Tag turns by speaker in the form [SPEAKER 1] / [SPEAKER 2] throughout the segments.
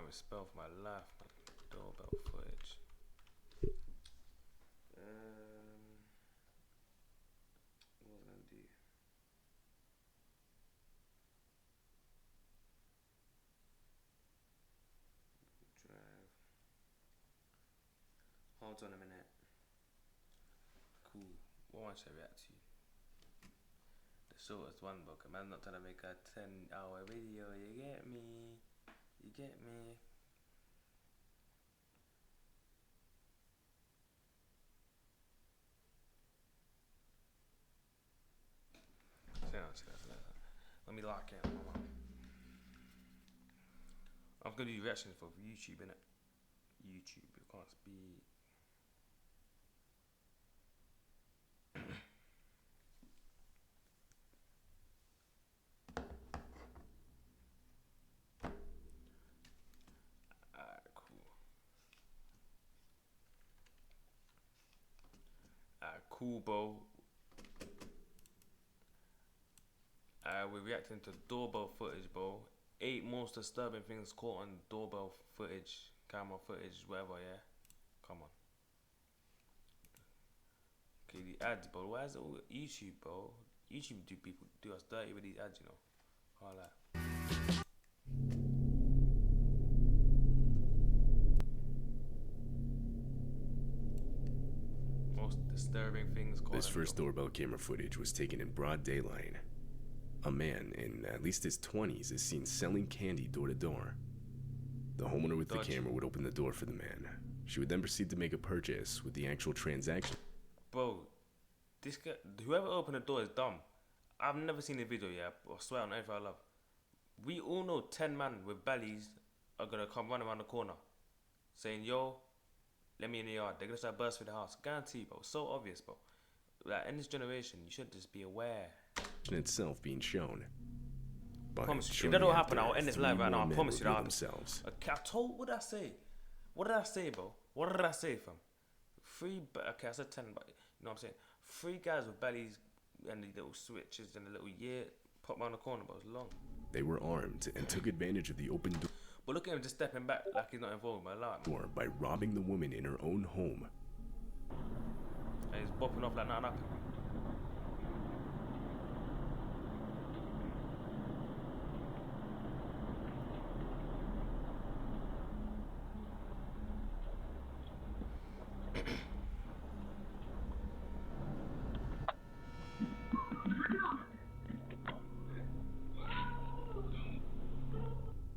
[SPEAKER 1] even spell for my life, man. Doorbell footage. What was I gonna do? Drive. Hold on a minute. Cool. What one should I react to? The shortest one, bro. I'm not trying to make a 10-hour video. You get me? You get me? Let me lock in. I'm gonna do reactions for YouTube, innit? YouTube, you can't speak. Cool, bro. We're reacting to doorbell footage, bro. 8 most disturbing things caught on doorbell footage, camera footage, whatever, yeah? Come on. Okay, the ads, bro. Why is it all YouTube, bro? YouTube do us dirty with these ads, you know? All that. Most disturbing things caught.
[SPEAKER 2] This first doorbell camera footage was taken in broad daylight. A man in at least his 20s is seen selling candy door to door. The homeowner with the camera would open the door for the man. She would then proceed to make a purchase with the actual transaction.
[SPEAKER 1] Bro, this guy, whoever opened the door is dumb. I've never seen the video yet. I swear on everything I love. We all know 10 men with bellies are gonna come running around the corner saying, yo, let me in the yard. They're gonna start bursting through the house. Guarantee, bro. So obvious, bro. Like, in this generation, you should just be aware.
[SPEAKER 2] Itself being shown.
[SPEAKER 1] Promise you, if that don't happen, I'll end this live right now. I promise you that themselves. Okay, what did I say? What did I say, bro? What did I say, fam? Okay, I said 10, but you know what I'm saying? 3 guys with bellies and the little switches and the little pop around the corner, but it was long.
[SPEAKER 2] They were armed and took advantage of the open door.
[SPEAKER 1] But look at him just stepping back like he's not involved by alarm.
[SPEAKER 2] By robbing the woman in her own home.
[SPEAKER 1] And he's bopping off like nothing happened.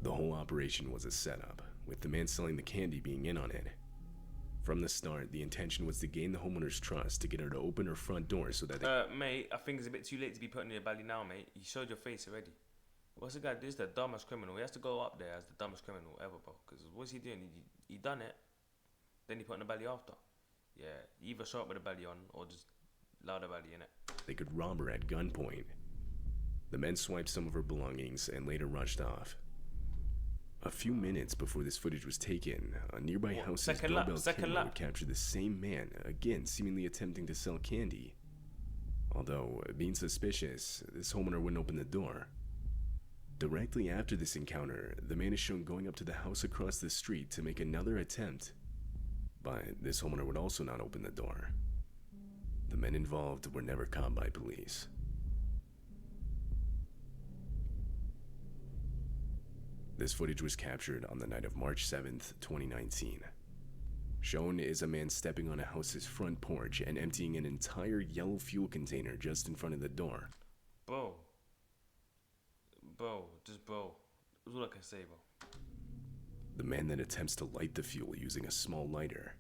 [SPEAKER 2] The whole operation was a setup, with the man selling the candy being in on it. From the start, the intention was to gain the homeowner's trust to get her to open her front door so that
[SPEAKER 1] mate, I think it's a bit too late to be putting in your belly now, mate. You showed your face already. What's the guy? This is the dumbest criminal. He has to go up there as the dumbest criminal ever, bro. Because what's he doing? He done it. Then he put in the belly after. Yeah, either show up with the belly on or just allow the belly in it.
[SPEAKER 2] They could rob her at gunpoint. The men swiped some of her belongings and later rushed off. A few minutes before this footage was taken, a nearby house's doorbell camera would capture the same man, again seemingly attempting to sell candy. Although, being suspicious, this homeowner wouldn't open the door. Directly after this encounter, the man is shown going up to the house across the street to make another attempt. But this homeowner would also not open the door. The men involved were never caught by police. This footage was captured on the night of March 7th, 2019. Shown is a man stepping on a house's front porch and emptying an entire yellow fuel container just in front of the door.
[SPEAKER 1] Bro. Just bro. That's all I can say, bro.
[SPEAKER 2] The man then attempts to light the fuel using a small lighter.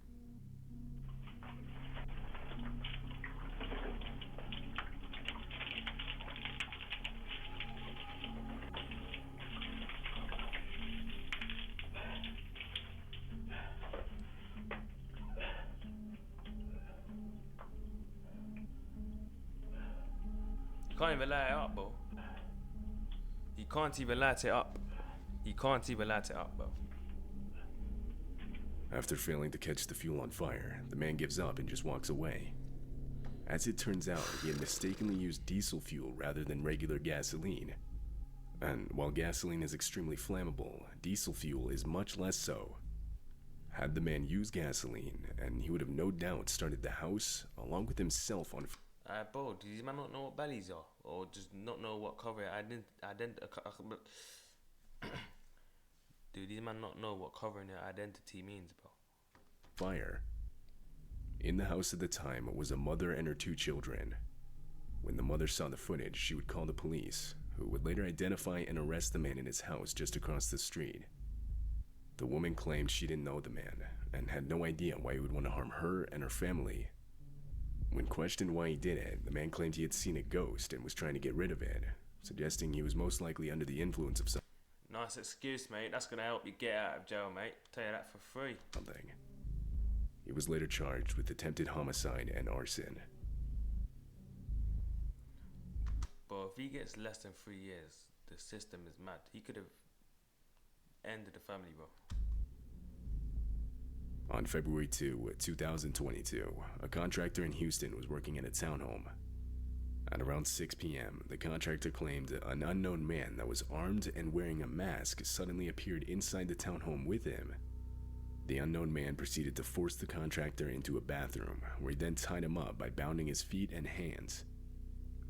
[SPEAKER 1] You can't even light it up, bro. He can't even light it up. He can't even light it up, bro.
[SPEAKER 2] After failing to catch the fuel on fire, the man gives up and just walks away. As it turns out, he had mistakenly used diesel fuel rather than regular gasoline. And while gasoline is extremely flammable, diesel fuel is much less so. Had the man used gasoline, and he would have no doubt started the house, along with himself, on
[SPEAKER 1] bro, do these man not know what bellies are? Or just not know what cover do these man not know what covering their identity means, bro?
[SPEAKER 2] fire. In the house at the time was a mother and her 2 children. When the mother saw the footage, she would call the police, who would later identify and arrest the man in his house just across the street. The woman claimed she didn't know the man, and had no idea why he would want to harm her and her family. When questioned why he did it, the man claimed he had seen a ghost and was trying to get rid of it, suggesting he was most likely under the influence of
[SPEAKER 1] Nice excuse, mate. That's gonna help you get out of jail, mate. Tell you that for free.
[SPEAKER 2] something. He was later charged with attempted homicide and arson.
[SPEAKER 1] But if he gets less than 3 years, the system is mad. He could have ended the family, bro.
[SPEAKER 2] On February 2, 2022, a contractor in Houston was working at a townhome. At around 6 p.m., the contractor claimed an unknown man that was armed and wearing a mask suddenly appeared inside the townhome with him. The unknown man proceeded to force the contractor into a bathroom, where he then tied him up by bounding his feet and hands.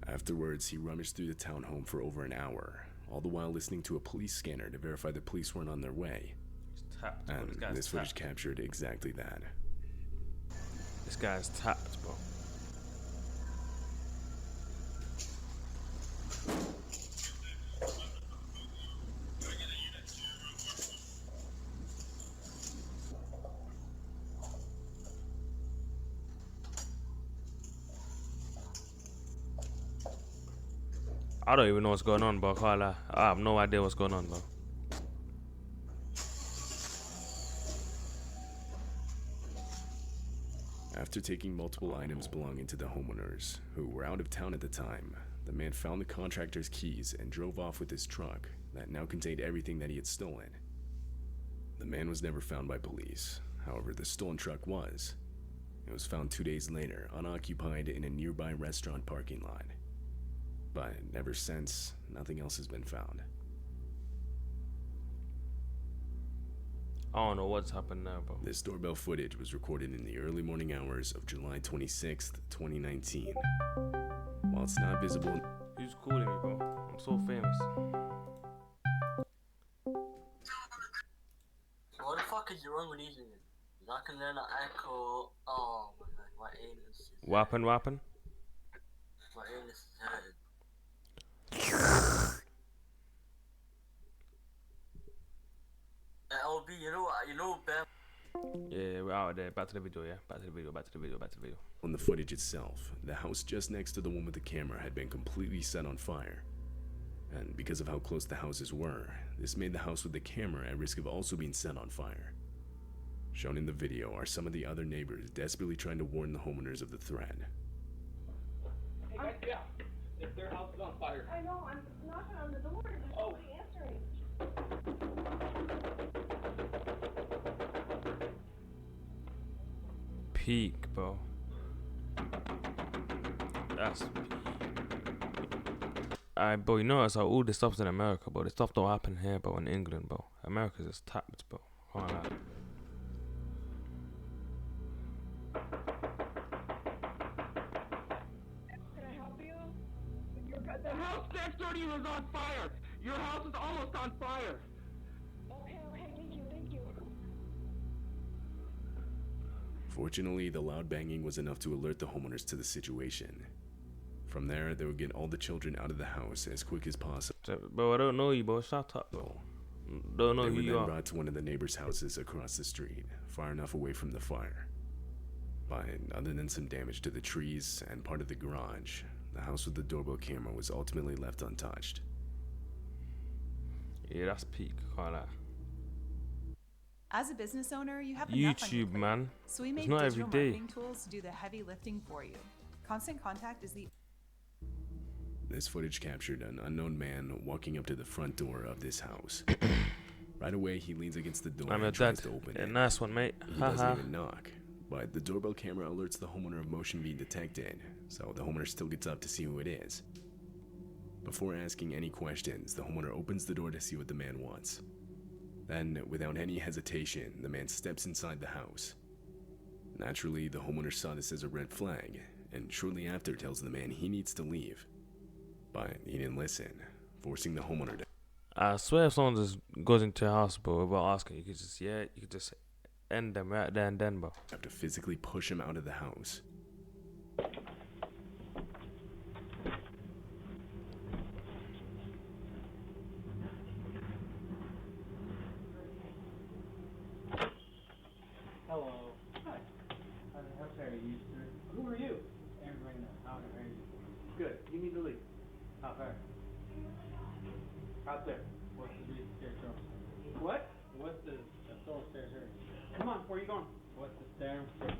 [SPEAKER 2] Afterwards, he rummaged through the townhome for over an hour, all the while listening to a police scanner to verify the police weren't on their way.
[SPEAKER 1] Tapped,
[SPEAKER 2] and this footage captured exactly that.
[SPEAKER 1] This guy's tapped, bro. I don't even know what's going on, bro. I have no idea what's going on, bro.
[SPEAKER 2] After taking multiple items belonging to the homeowners, who were out of town at the time, the man found the contractor's keys and drove off with his truck that now contained everything that he had stolen. The man was never found by police. However, the stolen truck was. It was found 2 days later, unoccupied in a nearby restaurant parking lot. But ever since, nothing else has been found.
[SPEAKER 1] I don't know what's happened now, bro.
[SPEAKER 2] This doorbell footage was recorded in the early morning hours of July 26th, 2019. While it's not visible...
[SPEAKER 1] Who's calling me, bro? I'm so famous.
[SPEAKER 3] What the fuck is wrong with these niggas? I can learn an echo. Oh my god, my anus is
[SPEAKER 1] What happened? What happened?
[SPEAKER 3] My anus is hurting. LB, you know, Bam.
[SPEAKER 1] Yeah, we're out of there. Back to the video, yeah? Back to the video.
[SPEAKER 2] On the footage itself, the house just next to the one with the camera had been completely set on fire. And because of how close the houses were, this made the house with the camera at risk of also being set on fire. Shown in the video are some of the other neighbors desperately trying to warn the homeowners of the threat.
[SPEAKER 4] Hey guys, yeah. If their house is on fire.
[SPEAKER 5] I know, I'm knocking on the door. There's nobody answering.
[SPEAKER 1] Peak, bro. That's peak. Alright, bro, you notice how all this stuff's in America, bro. This stuff don't happen here, bro, in England, bro. America's just tapped, bro. Can't lie.
[SPEAKER 5] Can I help you?
[SPEAKER 4] The house next door to you is on fire. Your house is almost on fire.
[SPEAKER 5] Okay, thank you.
[SPEAKER 2] Fortunately, the loud banging was enough to alert the homeowners to the situation. From there, they would get all the children out of the house as quick as possible.
[SPEAKER 1] Bro, I don't know you, bro. Shut up, bro. Don't know
[SPEAKER 2] They
[SPEAKER 1] who
[SPEAKER 2] were
[SPEAKER 1] you
[SPEAKER 2] then
[SPEAKER 1] are.
[SPEAKER 2] brought to one of the neighbors' houses across the street, far enough away from the fire. But other than some damage to the trees and part of the garage, the house with the doorbell camera was ultimately left untouched.
[SPEAKER 1] Yeah, that's peak. Can't lie.
[SPEAKER 6] As a business owner, you have enough on your
[SPEAKER 1] YouTube,
[SPEAKER 6] plate.
[SPEAKER 1] man.
[SPEAKER 6] So we make
[SPEAKER 1] It's not
[SPEAKER 6] digital
[SPEAKER 1] every day.
[SPEAKER 6] marketing tools to do the heavy lifting for you. Constant Contact is the
[SPEAKER 2] This footage captured an unknown man walking up to the front door of this house. Right away, he leans against the door
[SPEAKER 1] I'm your
[SPEAKER 2] and tries
[SPEAKER 1] dad.
[SPEAKER 2] to open
[SPEAKER 1] Yeah,
[SPEAKER 2] it.
[SPEAKER 1] nice one, mate.
[SPEAKER 2] He
[SPEAKER 1] Haha.
[SPEAKER 2] doesn't even knock, but the doorbell camera alerts the homeowner of motion being detected, so the homeowner still gets up to see who it is. Before asking any questions, the homeowner opens the door to see what the man wants. Then, without any hesitation, the man steps inside the house. Naturally, the homeowner saw this as a red flag, and shortly after tells the man he needs to leave. But he didn't listen, forcing the homeowner to...
[SPEAKER 1] I swear if someone just goes into your house, bro, without asking, you could just end them right there and then, bro.
[SPEAKER 2] Have to physically push him out of the house.
[SPEAKER 7] Hello. Hi. How sorry you, sir? Who are you? Everybody knows. How are you? Good. You need to leave. How far? Out there. What's the stairs from? What? What's the stairs here? Come on, where are you going? What's the stairs here?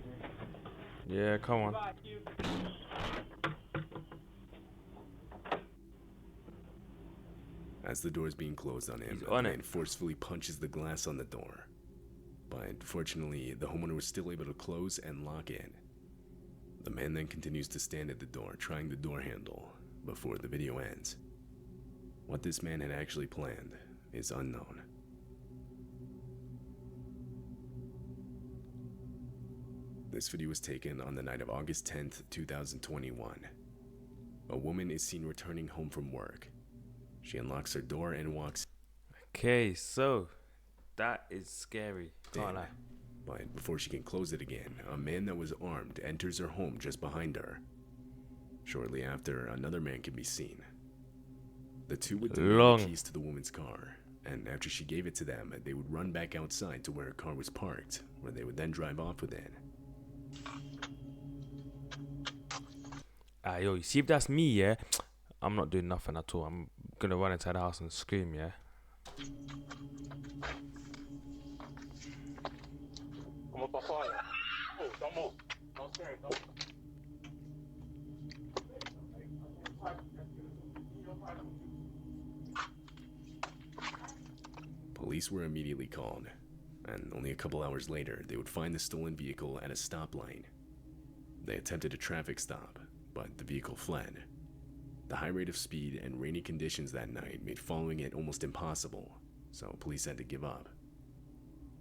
[SPEAKER 1] Yeah, come on.
[SPEAKER 7] Goodbye, you.
[SPEAKER 2] As the door is being closed on him,
[SPEAKER 1] on
[SPEAKER 2] the
[SPEAKER 1] it.
[SPEAKER 2] man forcefully punches the glass on the door. But fortunately, the homeowner was still able to close and lock in. The man then continues to stand at the door, trying the door handle, before the video ends. What this man had actually planned is unknown. This video was taken on the night of August 10th, 2021. A woman is seen returning home from work. She unlocks her door and walks
[SPEAKER 1] Okay, so that is scary. Can't
[SPEAKER 2] in.
[SPEAKER 1] lie.
[SPEAKER 2] But before she can close it again, a man that was armed enters her home just behind her. Shortly after, another man can be seen. The two would demand the keys to the woman's car, and after she gave it to them, they would run back outside to where her car was parked, where they would then drive off with it.
[SPEAKER 1] Yo, you see if that's me, yeah? I'm not doing nothing at all. I'm gonna run inside the house and scream, yeah?
[SPEAKER 2] Police were immediately called, and only a couple hours later, they would find the stolen vehicle at a stoplight. They attempted a traffic stop, but the vehicle fled. The high rate of speed and rainy conditions that night made following it almost impossible, so police had to give up.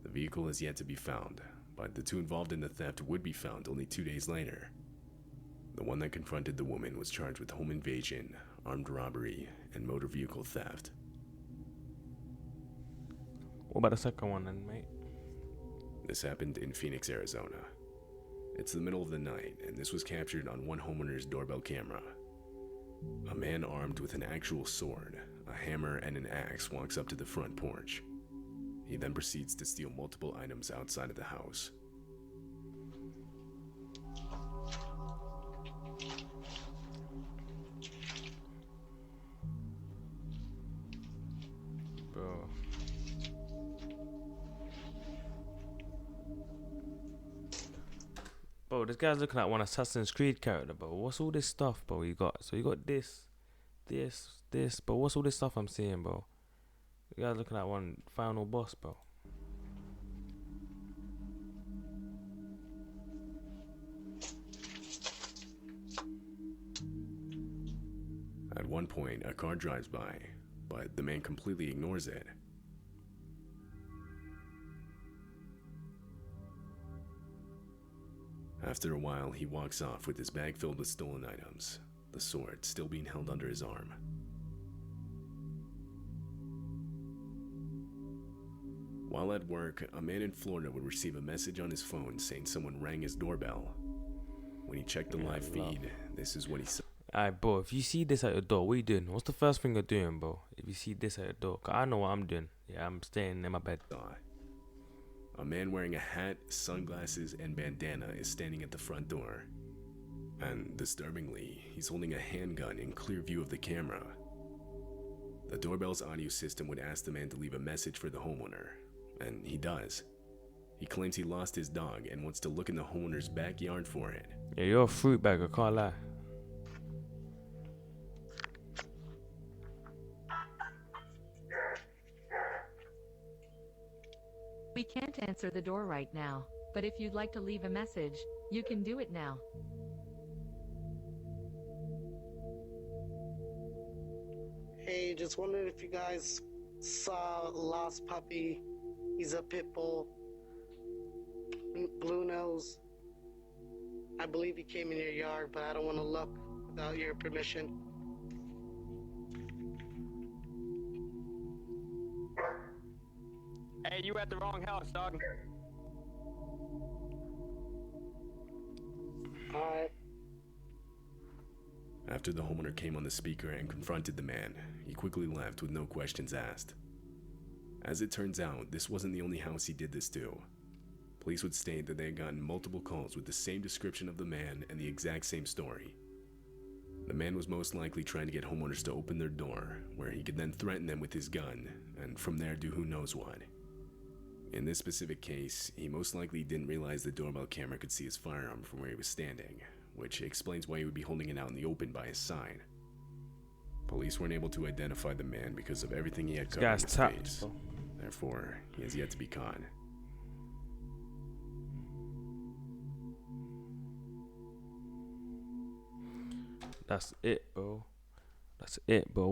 [SPEAKER 2] The vehicle is yet to be found, but the two involved in the theft would be found only 2 days later. The one that confronted the woman was charged with home invasion, armed robbery, and motor vehicle theft.
[SPEAKER 1] What about the second one then, mate?
[SPEAKER 2] This happened in Phoenix, Arizona. It's the middle of the night, and this was captured on one homeowner's doorbell camera. A man armed with an actual sword, a hammer, and an axe walks up to the front porch. He then proceeds to steal multiple items outside of the house.
[SPEAKER 1] Bro. Bro, this guy's looking like one Assassin's Creed character, bro. What's all this stuff, bro, you got? So you got this, but what's all this stuff I'm seeing, bro? You guys looking like one final boss, bro.
[SPEAKER 2] At one point, a car drives by, but the man completely ignores it. After a while, he walks off with his bag filled with stolen items, the sword still being held under his arm. While at work, a man in Florida would receive a message on his phone saying someone rang his doorbell. When he checked the live feed, this is what he saw.
[SPEAKER 1] Alright, bro, if you see this at your door, what are you doing? What's the first thing you're doing, bro? If you see this at your door, 'cause I know what I'm doing. Yeah, I'm staying in my bed.
[SPEAKER 2] A man wearing a hat, sunglasses, and bandana is standing at the front door. And disturbingly, he's holding a handgun in clear view of the camera. The doorbell's audio system would ask the man to leave a message for the homeowner, and he does. He claims he lost his dog and wants to look in the homeowner's backyard for it.
[SPEAKER 1] Yeah, you're a fruit bag, I can't lie.
[SPEAKER 8] We can't answer the door right now, but if you'd like to leave a message, you can do it now.
[SPEAKER 9] just wondered if you guys saw a lost puppy. He's a pit bull, blue nose. I believe he came in your yard, but I don't want to look without your permission.
[SPEAKER 7] Hey, you at the wrong house, dog.
[SPEAKER 9] Alright.
[SPEAKER 2] After the homeowner came on the speaker and confronted the man, he quickly left with no questions asked. As it turns out, this wasn't the only house he did this to. Police would state that they had gotten multiple calls with the same description of the man and the exact same story. The man was most likely trying to get homeowners to open their door, where he could then threaten them with his gun, and from there do who knows what. In this specific case, he most likely didn't realize the doorbell camera could see his firearm from where he was standing, which explains why he would be holding it out in the open by his side. Police weren't able to identify the man because of everything he had covered in his face. Therefore, he has yet to be caught.
[SPEAKER 1] That's it, bro. That's it, bro.